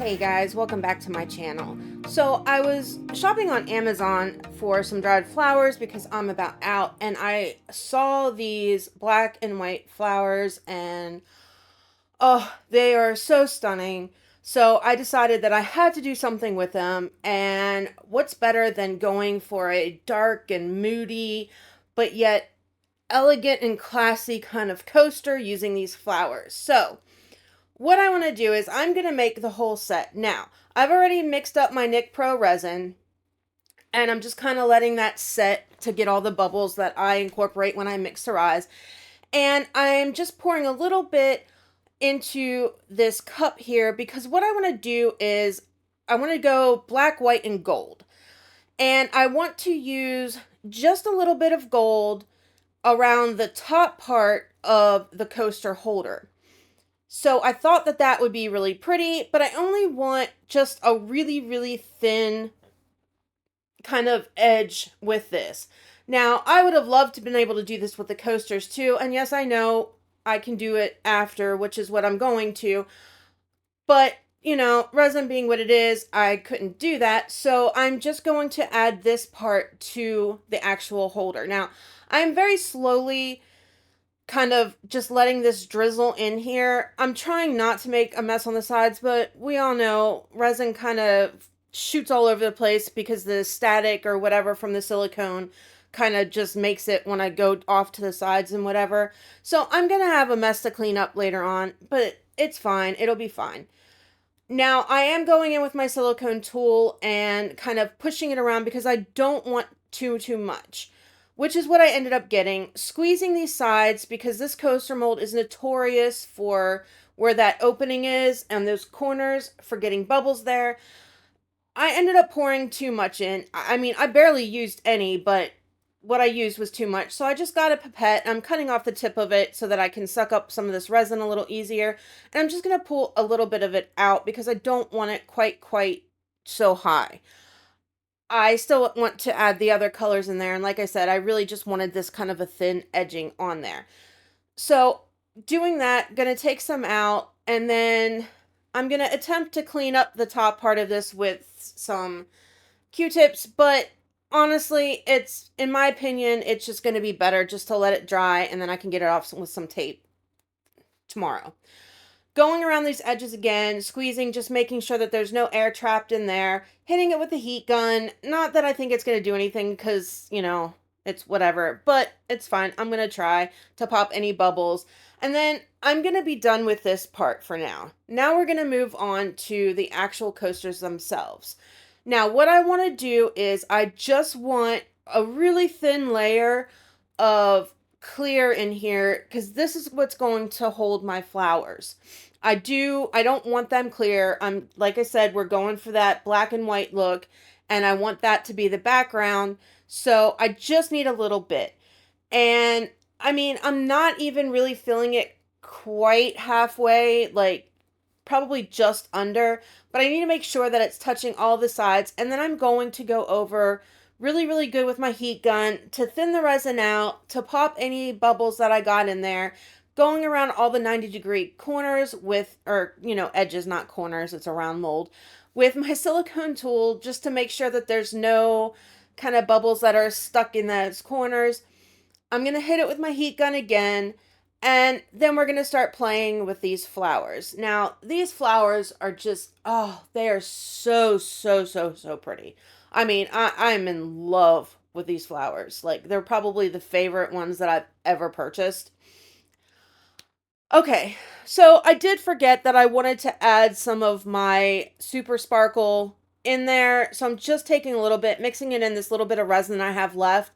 Hey guys, welcome back to my channel. So I was shopping on Amazon for some dried flowers because I'm about out, and I saw these black and white flowers and oh, they are so stunning. So I decided that I had to do something with them, and what's better than going for a dark and moody but yet elegant and classy kind of coaster using these flowers. So what I want to do is I'm going to make the whole set. Now, I've already mixed up my Nick Pro resin, and I'm just kind of letting that set to get all the bubbles that I incorporate when I mixerize. And I'm just pouring a little bit into this cup here because what I want to do is I want to go black, white, and gold. And I want to use just a little bit of gold around the top part of the coaster holder. So I thought that that would be really pretty, but I only want just a really, really thin kind of edge with this. Now, I would have loved to have been able to do this with the coasters too, and yes, I know I can do it after, which is what I'm going to, but, you know, resin being what it is, I couldn't do that, so I'm just going to add this part to the actual holder. Now, I'm very slowly kind of just letting this drizzle in here. I'm trying not to make a mess on the sides, but we all know resin kind of shoots all over the place because the static or whatever from the silicone kind of just makes it when I go off to the sides and whatever. So I'm going to have a mess to clean up later on, but it's fine. It'll be fine. Now I am going in with my silicone tool and kind of pushing it around because I don't want too much, which is what I ended up getting. Squeezing these sides because this coaster mold is notorious for where that opening is and those corners for getting bubbles there. I ended up pouring too much in. I mean, I barely used any, but what I used was too much. So I just got a pipette and I'm cutting off the tip of it so that I can suck up some of this resin a little easier. And I'm just going to pull a little bit of it out because I don't want it quite so high. I still want to add the other colors in there. And like I said, I really just wanted this kind of a thin edging on there. So doing that, going to take some out, and then I'm going to attempt to clean up the top part of this with some Q-tips, but honestly, it's, in my opinion, it's just going to be better just to let it dry, and then I can get it off with some tape tomorrow. Going around these edges again, squeezing, just making sure that there's no air trapped in there, hitting it with the heat gun. Not that I think it's going to do anything because, you know, it's whatever, but it's fine. I'm going to try to pop any bubbles. And then I'm going to be done with this part for now. Now we're going to move on to the actual coasters themselves. Now, what I want to do is I just want a really thin layer of clear in here because this is what's going to hold my flowers. I don't want them clear. Like I said, we're going for that black and white look, and I want that to be the background. So I just need a little bit. And I mean, I'm not even really filling it quite halfway, like probably just under, but I need to make sure that it's touching all the sides. And then I'm going to go over really good with my heat gun to thin the resin out, to pop any bubbles that I got in there, going around all the 90-degree corners with, or, you know, edges, not corners, it's a round mold, with my silicone tool just to make sure that there's no kind of bubbles that are stuck in those corners. I'm going to hit it with my heat gun again, and then we're going to start playing with these flowers. Now, these flowers are just, oh, they are so pretty. I mean, I'm in love with these flowers. Like, they're probably the favorite ones that I've ever purchased. Okay, so I did forget that I wanted to add some of my Super Sparkle in there. So I'm just taking a little bit, mixing it in this little bit of resin I have left.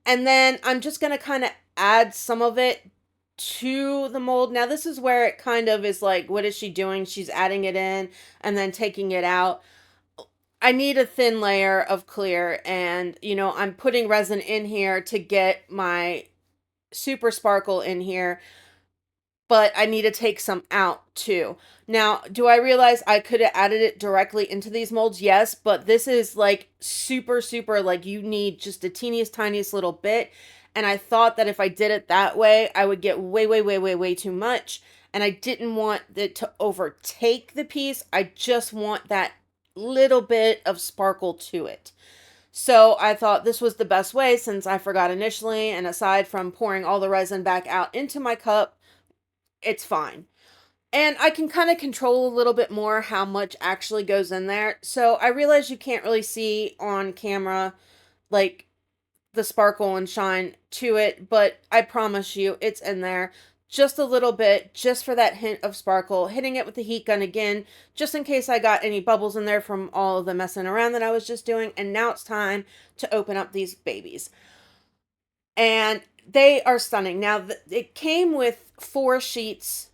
And then I'm just going to kind of add some of it to the mold. Now, this is where it kind of is like, what is she doing? She's adding it in and then taking it out. I need a thin layer of clear, and, you know, I'm putting resin in here to get my Super Sparkle in here, but I need to take some out too. Now, do I realize I could have added it directly into these molds? Yes, but this is like super, like you need just the teeniest, tiniest little bit. And I thought that if I did it that way, I would get way too much. and I didn't want it to overtake the piece. I just want that little bit of sparkle to it. So I thought this was the best way since I forgot initially, and aside from pouring all the resin back out into my cup, it's fine. And I can kind of control a little bit more how much actually goes in there. So I realize you can't really see on camera like the sparkle and shine to it, but I promise you it's in there. Just a little bit, just for that hint of sparkle, hitting it with the heat gun again, just in case I got any bubbles in there from all of the messing around that I was just doing. And now it's time to open up these babies. And they are stunning. Now, it came with 4 sheets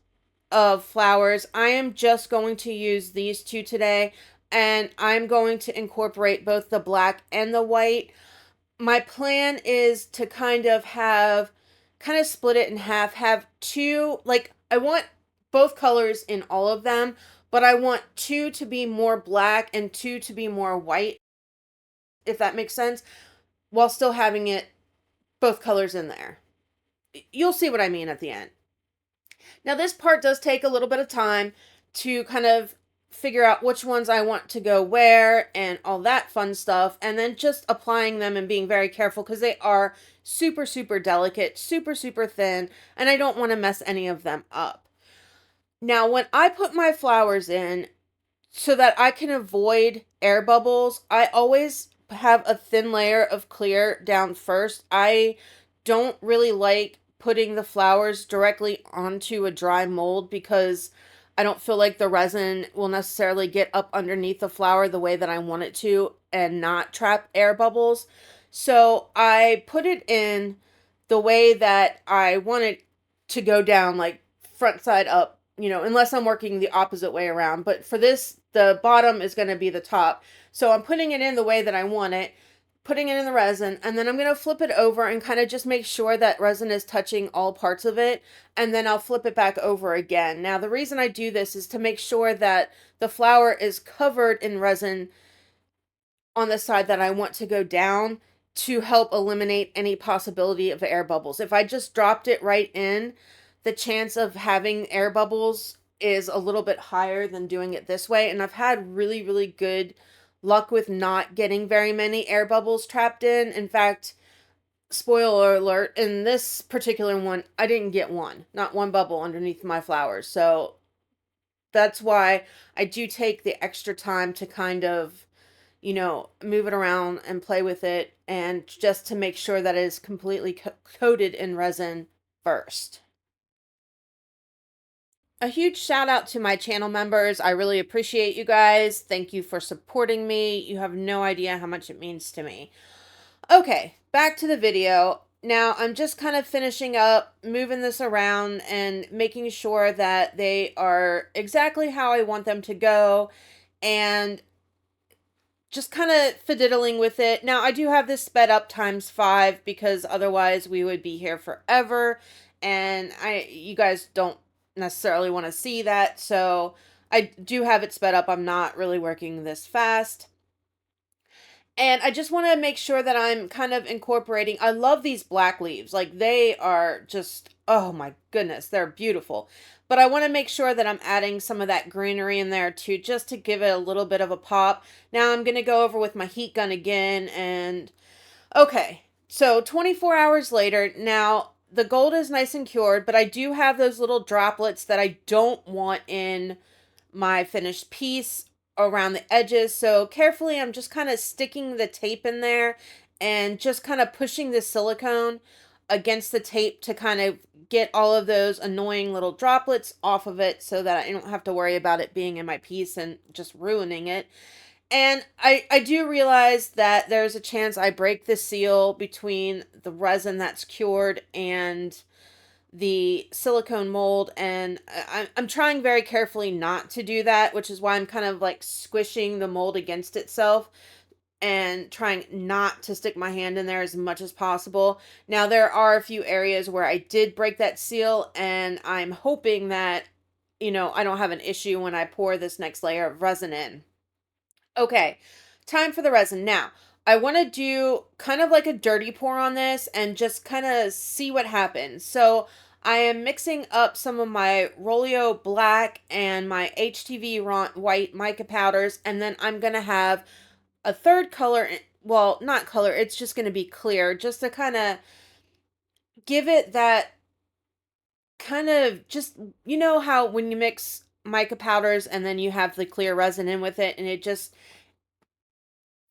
of flowers. I am just going to use these 2 today, and I'm going to incorporate both the black and the white. My plan is to kind of split it in half, have 2, like I want both colors in all of them, but I want 2 to be more black and 2 to be more white, if that makes sense, while still having it both colors in there. You'll see what I mean at the end. Now, this part does take a little bit of time to kind of figure out which ones I want to go where and all that fun stuff, and then just applying them and being very careful because they are super, super delicate, super, super thin, and I don't want to mess any of them up. Now, when I put my flowers in, so that I can avoid air bubbles, I always have a thin layer of clear down first. I don't really like putting the flowers directly onto a dry mold because I don't feel like the resin will necessarily get up underneath the flower the way that I want it to and not trap air bubbles. So I put it in the way that I want it to go down, like front side up, unless I'm working the opposite way around. But for this, the bottom is going to be the top. So I'm putting it in the way that I want it, putting it in the resin, and then I'm going to flip it over and kind of just make sure that resin is touching all parts of it, and then I'll flip it back over again. Now, the reason I do this is to make sure that the flower is covered in resin on the side that I want to go down to help eliminate any possibility of air bubbles. If I just dropped it right in, the chance of having air bubbles is a little bit higher than doing it this way. And I've had really, really good luck with not getting very many air bubbles trapped in. In fact, spoiler alert, in this particular one, I didn't get one, not one bubble underneath my flowers. So that's why I do take the extra time to kind of move it around and play with it, and just to make sure that it is completely coated in resin first. A huge shout out to my channel members. I really appreciate you guys. Thank you for supporting me. You have no idea how much it means to me. Okay, back to the video. Now I'm just kind of finishing up, moving this around and making sure that they are exactly how I want them to go, and just kind of fiddling with it. Now, I do have this sped up ×5 because otherwise we would be here forever, and you guys don't necessarily want to see that, so I do have it sped up. I'm not really working this fast. And I just want to make sure that I'm kind of incorporating. I love these black leaves. Like, they are just, oh my goodness, they're beautiful. But I want to make sure that I'm adding some of that greenery in there too, just to give it a little bit of a pop. Now I'm going to go over with my heat gun again. And okay, so 24 hours later, now the gold is nice and cured, but I do have those little droplets that I don't want in my finished piece around the edges. So carefully, I'm just kind of sticking the tape in there and just kind of pushing the silicone against the tape to kind of get all of those annoying little droplets off of it so that I don't have to worry about it being in my piece and just ruining it. And I do realize that there's a chance I break the seal between the resin that's cured and the silicone mold, and I'm trying very carefully not to do that, which is why I'm kind of like squishing the mold against itself and trying not to stick my hand in there as much as possible. Now, there are a few areas where I did break that seal, and I'm hoping that, I don't have an issue when I pour this next layer of resin in. Okay, time for the resin. Now, I want to do kind of like a dirty pour on this and just kind of see what happens. So I am mixing up some of my Rolio black and my HTV white mica powders, and then I'm going to have a third color. Well, not color, it's just going to be clear, just to kind of give it that kind of just, you know, how when you mix mica powders and then you have the clear resin in with it, and it just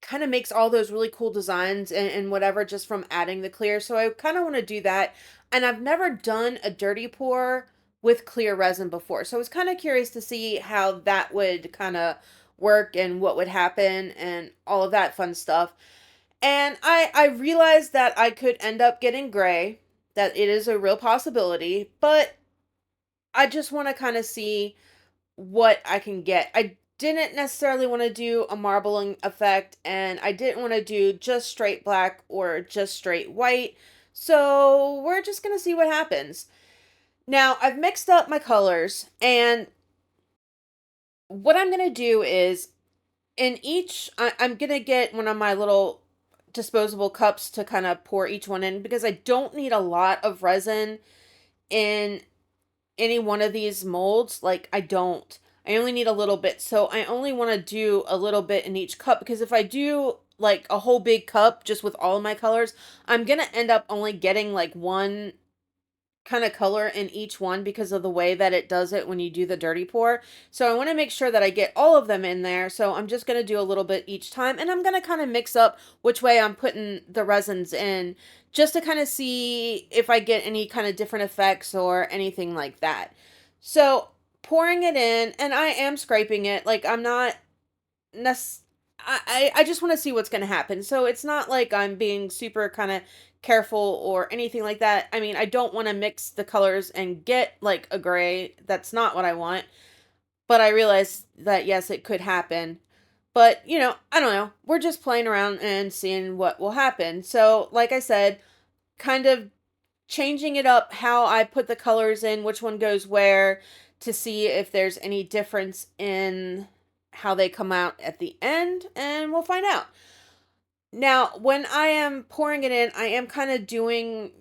kind of makes all those really cool designs and whatever just from adding the clear. So I kind of want to do that. And I've never done a dirty pour with clear resin before. So I was kind of curious to see how that would kind of work and what would happen and all of that fun stuff. And I realized that I could end up getting gray, that it is a real possibility, but I just want to kind of see what I can get. I didn't necessarily want to do a marbling effect, and I didn't want to do just straight black or just straight white. So we're just going to see what happens. Now, I've mixed up my colors, and what I'm going to do is in each, I'm going to get one of my little disposable cups to kind of pour each one in, because I don't need a lot of resin in any one of these molds. Like, I don't. I only need a little bit. So I only want to do a little bit in each cup, because if I do like a whole big cup just with all of my colors, I'm going to end up only getting like one kind of color in each one because of the way that it does it when you do the dirty pour. So I want to make sure that I get all of them in there. So I'm just going to do a little bit each time, and I'm going to kind of mix up which way I'm putting the resins in, just to kind of see if I get any kind of different effects or anything like that. So pouring it in, and I am scraping it. Like, I'm not nec- I just want to see what's going to happen. So it's not like I'm being super kind of careful or anything like that. I mean, I don't want to mix the colors and get like a gray. That's not what I want. But I realize that yes, it could happen. But, you know, I don't know. We're just playing around and seeing what will happen. So, like I said, kind of changing it up how I put the colors in, which one goes where, to see if there's any difference in how they come out at the end, and we'll find out. Now, when I am pouring it in, I am kind of doing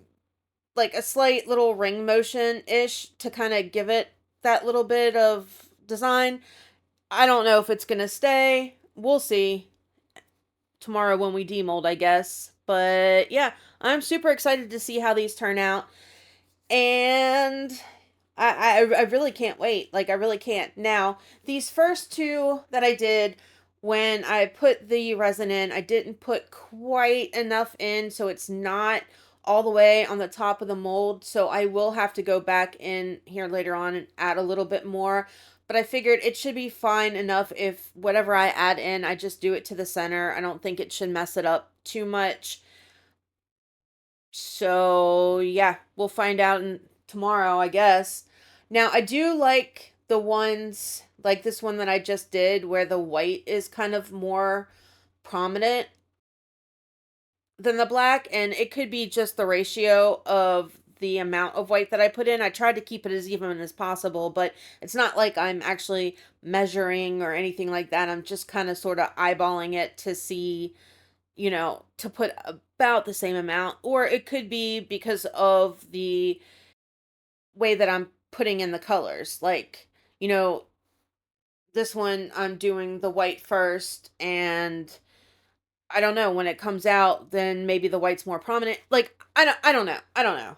like a slight little ring motion ish to kind of give it that little bit of design. I don't know if it's going to stay. We'll see tomorrow when we demold, I guess. But yeah, I'm super excited to see how these turn out. And I really can't wait. Like, I really can't. Now, these first two that I did, when I put the resin in, I didn't put quite enough in, so it's not all the way on the top of the mold. So I will have to go back in here later on and add a little bit more. But I figured it should be fine enough if whatever I add in, I just do it to the center. I don't think it should mess it up too much. So, yeah, we'll find out tomorrow, I guess. Now, I do like the ones like this one that I just did, where the white is kind of more prominent than the black, and it could be just the ratio of the amount of white that I put in. I tried to keep it as even as possible, but it's not like I'm actually measuring or anything like that. I'm just kind of sort of eyeballing it to see, you know, to put about the same amount. Or it could be because of the way that I'm putting in the colors. Like, you know, this one I'm doing the white first, and I don't know, when it comes out, then maybe the white's more prominent. Like, I don't know. I don't know.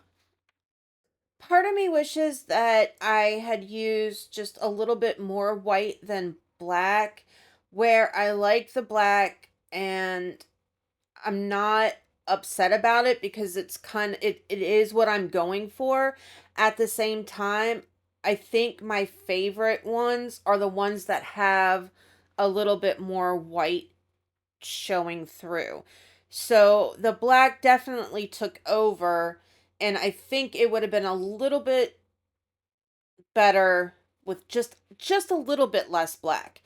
Part of me wishes that I had used just a little bit more white than black, where I like the black and I'm not upset about it, because it's kind of it is what I'm going for. At the same time, I think my favorite ones are the ones that have a little bit more white showing through. So the black definitely took over, and I think it would have been a little bit better with just a little bit less black.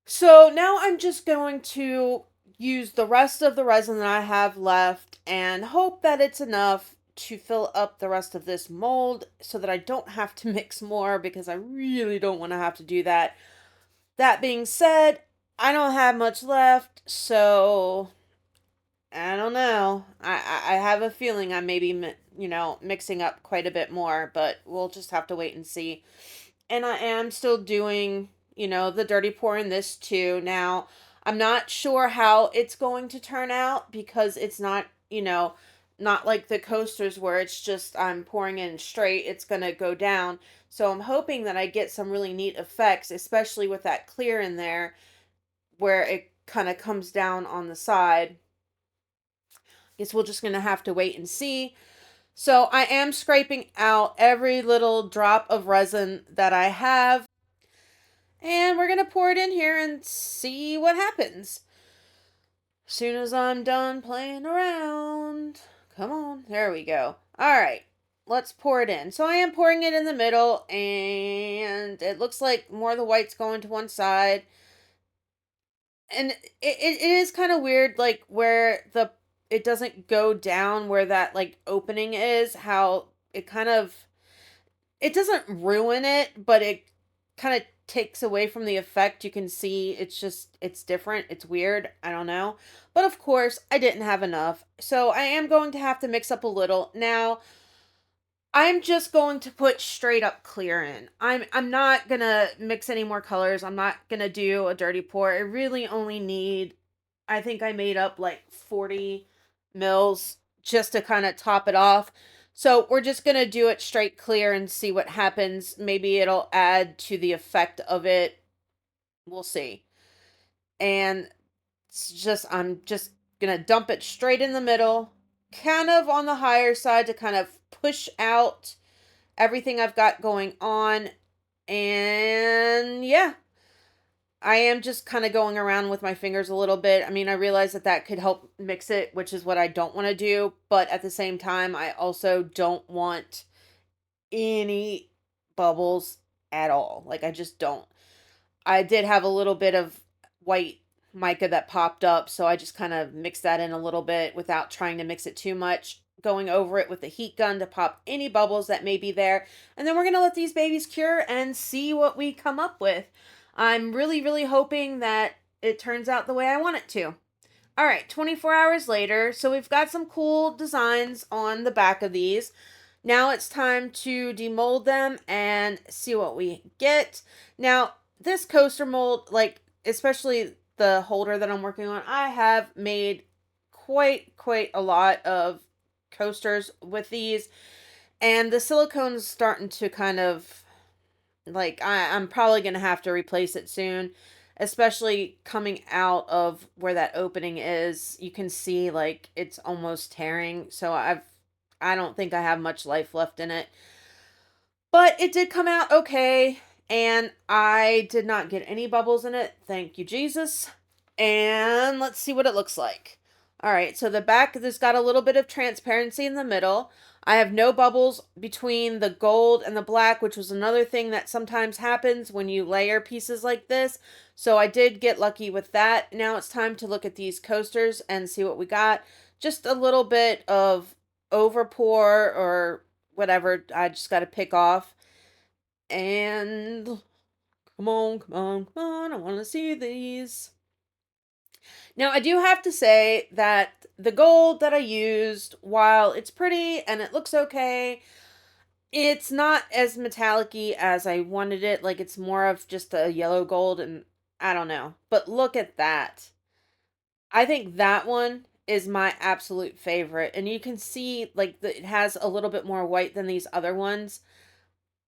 So now I'm just going to use the rest of the resin that I have left and hope that it's enough to fill up the rest of this mold, so that I don't have to mix more, because I really don't want to have to do that. That being said, I don't have much left, so I don't know. I have a feeling I may be, mixing up quite a bit more, but we'll just have to wait and see. And I am still doing, the dirty pour in this too. Now, I'm not sure how it's going to turn out because it's not, not like the coasters where it's just I'm pouring in straight, it's going to go down. So I'm hoping that I get some really neat effects, especially with that clear in there where it kind of comes down on the side. Guess we're just going to have to wait and see. So I am scraping out every little drop of resin that I have. And we're going to pour it in here and see what happens. As soon as I'm done playing around. Come on. There we go. All right. Let's pour it in. So I am pouring it in the middle, and it looks like more of the white's going to one side. And it is kind of weird, like where it doesn't go down where that like opening is, how it kind of, it doesn't ruin it, but it kind of takes away from the effect. You can see it's different. It's weird. I don't know. But of course, I didn't have enough. So I am going to have to mix up a little. Now, I'm just going to put straight up clear in. I'm not going to mix any more colors. I'm not going to do a dirty pour. I really only need, I think I made up like 40 mils just to kind of top it off. So we're just going to do it straight clear and see what happens. Maybe it'll add to the effect of it. We'll see. And I'm just going to dump it straight in the middle, kind of on the higher side to kind of push out everything I've got going on. And yeah, I am just kind of going around with my fingers a little bit. I mean, I realize that could help mix it, which is what I don't want to do. But at the same time, I also don't want any bubbles at all. Like, I just don't. I did have a little bit of white mica that popped up, so I just kind of mixed that in a little bit without trying to mix it too much, going over it with the heat gun to pop any bubbles that may be there. And then we're going to let these babies cure and see what we come up with. I'm really, really hoping that it turns out the way I want it to. All right, 24 hours later, so we've got some cool designs on the back of these. Now it's time to demold them and see what we get. Now, this coaster mold, like, especially the holder that I'm working on, I have made quite a lot of coasters with these, and the silicone's starting to kind of, like, I'm probably going to have to replace it soon, especially coming out of where that opening is. You can see, like, it's almost tearing, so I don't think I have much life left in it. But it did come out okay, and I did not get any bubbles in it. Thank you, Jesus. And let's see what it looks like. All right, so the back, this got a little bit of transparency in the middle. I have no bubbles between the gold and the black, which was another thing that sometimes happens when you layer pieces like this. So I did get lucky with that. Now it's time to look at these coasters and see what we got. Just a little bit of over pour or whatever. I just got to pick off. And come on. I want to see these. Now, I do have to say that the gold that I used, while it's pretty and it looks okay, it's not as metallic-y as I wanted it. Like, it's more of just a yellow gold, and I don't know. But look at that. I think that one is my absolute favorite. And you can see, like, it has a little bit more white than these other ones.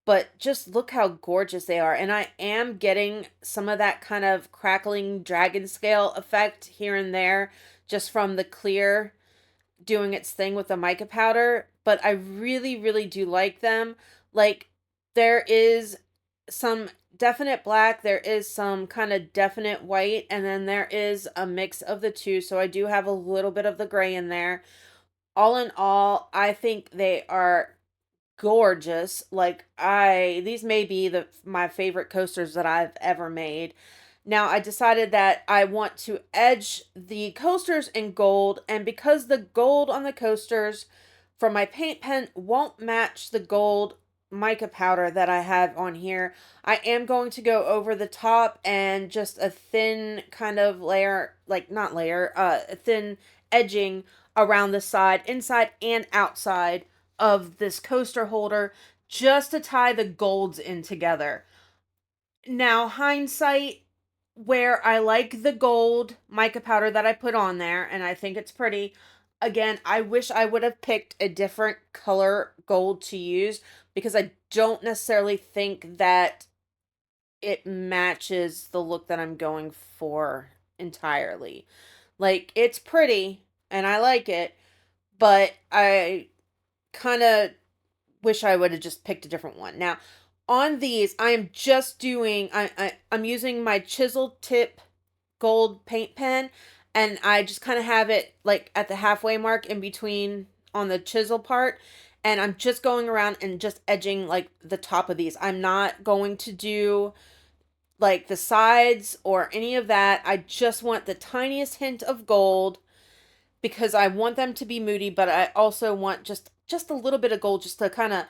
But just look how gorgeous they are. And I am getting some of that kind of crackling dragon scale effect here and there just from the clear doing its thing with the mica powder. But I really, really do like them. Like, there is some definite black, there is some kind of definite white, and then there is a mix of the two. So I do have a little bit of the gray in there. All in all, I think they are gorgeous. Like, these may be my favorite coasters that I've ever made. Now, I decided that I want to edge the coasters in gold, and because the gold on the coasters from my paint pen won't match the gold mica powder that I have on here, I am going to go over the top and just a thin kind of layer, like, not layer, a thin edging around the side, inside and outside of this coaster holder, just to tie the golds in together. Now, hindsight, where I like the gold mica powder that I put on there, and I think it's pretty. Again, I wish I would have picked a different color gold to use, because I don't necessarily think that it matches the look that I'm going for entirely. Like, it's pretty and I like it, but I kind of wish I would have just picked a different one. Now, on these, I am just doing I'm using my chisel tip gold paint pen, and I just kind of have it like at the halfway mark in between on the chisel part, and I'm just going around and just edging like the top of these. I'm not going to do like the sides or any of that. I just want the tiniest hint of gold because I want them to be moody, but I also want just a little bit of gold just to kind of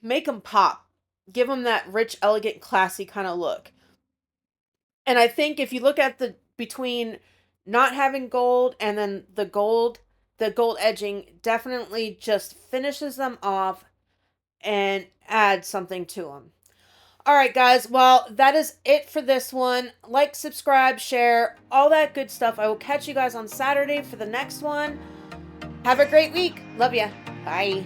make them pop. Give them that rich, elegant, classy kind of look. And I think if you look at the between not having gold and then the gold edging definitely just finishes them off and adds something to them. All right, guys. Well, that is it for this one. Like, subscribe, share, all that good stuff. I will catch you guys on Saturday for the next one. Have a great week. Love ya. Bye.